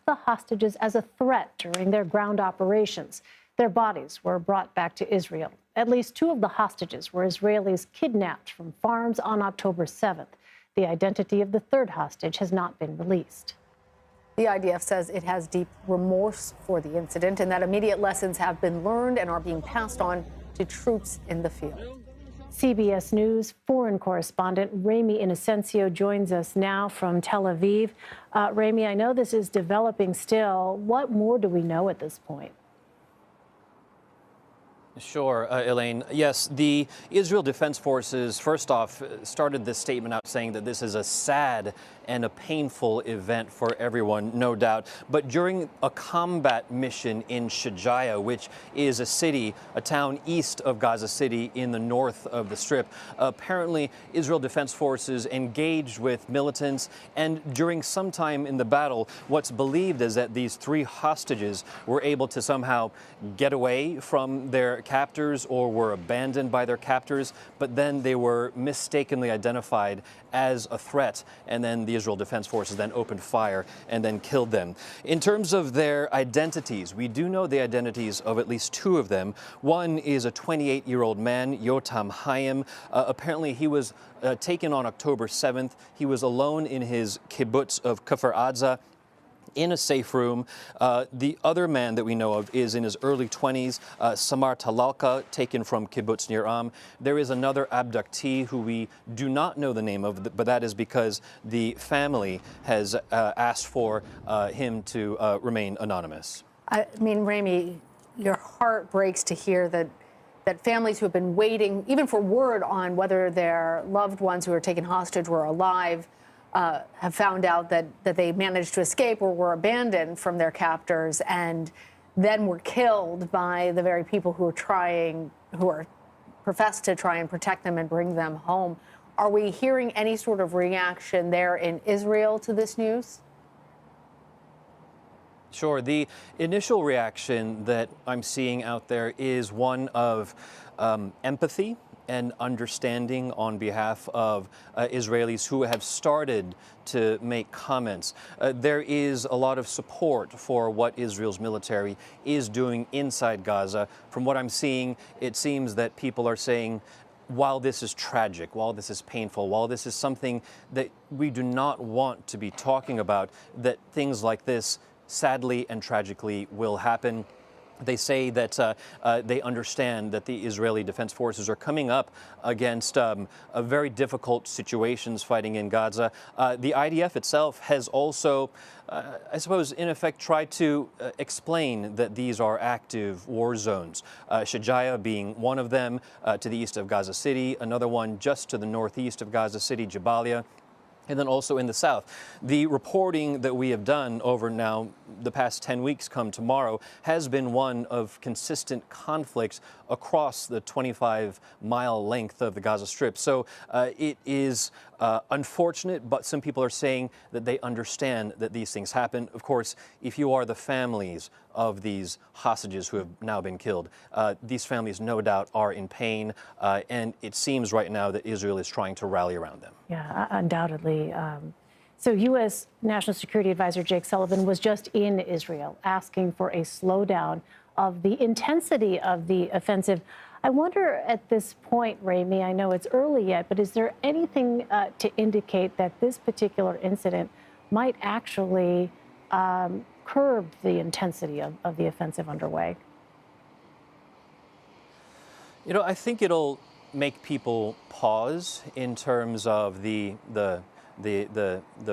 the hostages as a threat during their ground operations. Their bodies were brought back to Israel. At least 2 of the hostages were Israelis kidnapped from farms on October 7th. The identity of the 3rd hostage has not been released. The IDF says it has deep remorse for the incident and that immediate lessons have been learned and are being passed on to troops in the field. CBS News foreign correspondent Ramy Inocencio joins us now from Tel Aviv. Ramy, I know this is developing still. What more do we know at this point? Sure, Elaine. Yes, the Israel Defense Forces, first off, started this statement out saying that this is a sad and a painful event for everyone, no doubt. But during a combat mission in Shajaya, which is a town east of Gaza City in the north of the Strip, apparently Israel Defense Forces engaged with militants, and during some time in the battle, what's believed is that these 3 hostages were able to somehow get away from their captors or were abandoned by their captors, but then they were mistakenly identified as a threat, and then the Israel Defense Forces then opened fire and then killed them. In terms of their identities, we do know the identities of at least 2 of them. One is a 28-year-old man, Yotam Hayim. Apparently he was taken on October 7th. He was alone in his kibbutz of Kfar Aza, in a safe room. The other man that we know of is in his early 20s, Samar Talalka, taken from kibbutz Nir Am. There is another abductee who we do not know the name of, but that is because the family has asked for him to remain anonymous. I mean, Ramy, your heart breaks to hear that families who have been waiting, even for word on whether their loved ones who were taken hostage were alive, have found out that they managed to escape or were abandoned from their captors and then were killed by the very people who are professed to try and protect them and bring them home. Are we hearing any sort of reaction there in Israel to this news? Sure. The initial reaction that I'm seeing out there is one of empathy and understanding on behalf of Israelis who have started to make comments. There is a lot of support for what Israel's military is doing inside Gaza. From what I'm seeing, it seems that people are saying, while this is tragic, while this is painful, while this is something that we do not want to be talking about, that things like this sadly and tragically will happen. They say that they understand that the Israeli Defense Forces are coming up against a very difficult situations fighting in Gaza. The IDF itself has also, I suppose, in effect, tried to explain that these are active war zones. Shajaya being one of them to the east of Gaza City, another one just to the northeast of Gaza City, Jabalia. And then also in the south. The reporting that we have done over now the past 10 weeks come tomorrow has been one of consistent conflicts across the 25-mile length of the Gaza Strip. So it is unfortunate, but some people are saying that they understand that these things happen. Of course, if you are the families of these hostages who have now been killed, these families no doubt are in pain, and it seems right now that Israel is trying to rally around them. Yeah, undoubtedly. So U.S. National Security Advisor Jake Sullivan was just in Israel asking for a slowdown of the intensity of the offensive. I wonder at this point, Ramy, I know it's early yet, but is there anything to indicate that this particular incident might actually curb the intensity of the offensive underway? You know, I think it'll make people pause in terms of the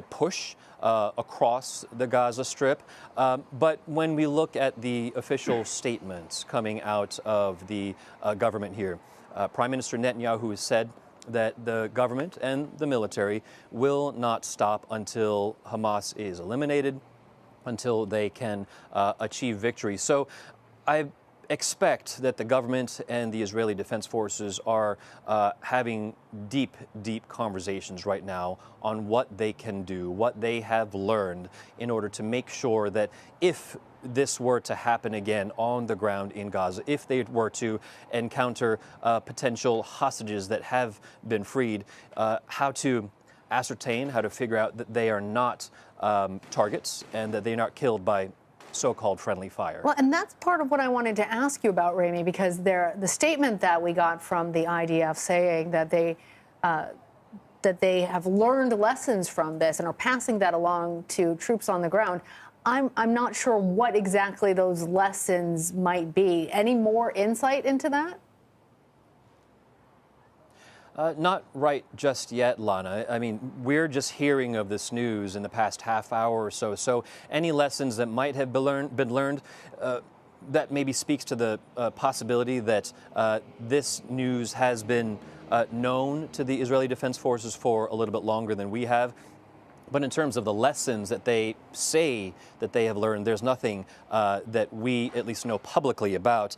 push across the Gaza Strip. But when we look at the official statements coming out of the government here, Prime Minister Netanyahu has said that the government and the military will not stop until Hamas is eliminated, until they can achieve victory. So I expect that the government and the Israeli Defense Forces are having deep conversations right now on what they can do, what they have learned in order to make sure that if this were to happen again on the ground in Gaza, if they were to encounter potential hostages that have been freed, how to ascertain, how to figure out that they are not targets and that they're not killed by so-called friendly fire. Well, and that's part of what I wanted to ask you about, Rami, because the statement that we got from the IDF saying that they have learned lessons from this and are passing that along to troops on the ground. I'm not sure what exactly those lessons might be. Any more insight into that? Not right just yet, Lana. I mean, we're just hearing of this news in the past half hour or so. So any lessons that might have been learned, that maybe speaks to the possibility that this news has been known to the Israeli Defense Forces for a little bit longer than we have. But in terms of the lessons that they say that they have learned, there's nothing that we at least know publicly about.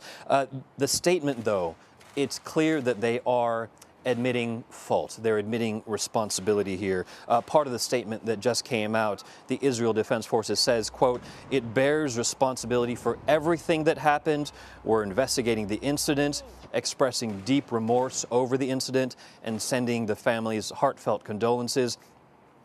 The statement, though, it's clear that they are admitting fault. They're admitting responsibility here. Part of the statement that just came out, the Israel Defense Forces says, quote, "It bears responsibility for everything that happened. We're investigating the incident, expressing deep remorse over the incident, and sending the families heartfelt condolences."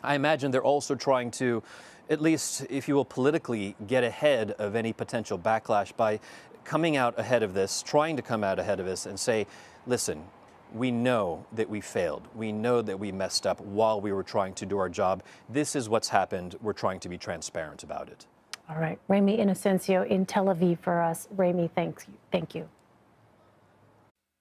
I imagine they're also trying to, at least, if you will, politically get ahead of any potential backlash by coming out ahead of this, trying to come out ahead of this and say, listen, we know that we failed. We know that we messed up while we were trying to do our job. This is what's happened. We're trying to be transparent about it. All right. Rami Inocencio in Tel Aviv for us. Rami, thank you.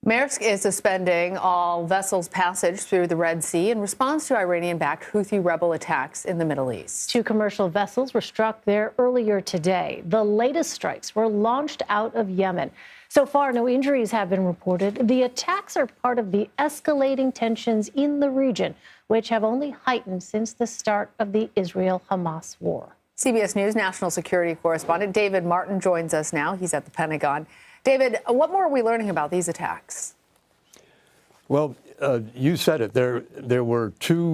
Maersk is suspending all vessels' passage through the Red Sea in response to Iranian-backed Houthi rebel attacks in the Middle East. 2 commercial vessels were struck there earlier today. The latest strikes were launched out of Yemen. So far, no injuries have been reported. The attacks are part of the escalating tensions in the region, which have only heightened since the start of the Israel-Hamas war. CBS News national security correspondent David Martin joins us now. He's at the Pentagon. David, what more are we learning about these attacks? Well, you said it. There were 2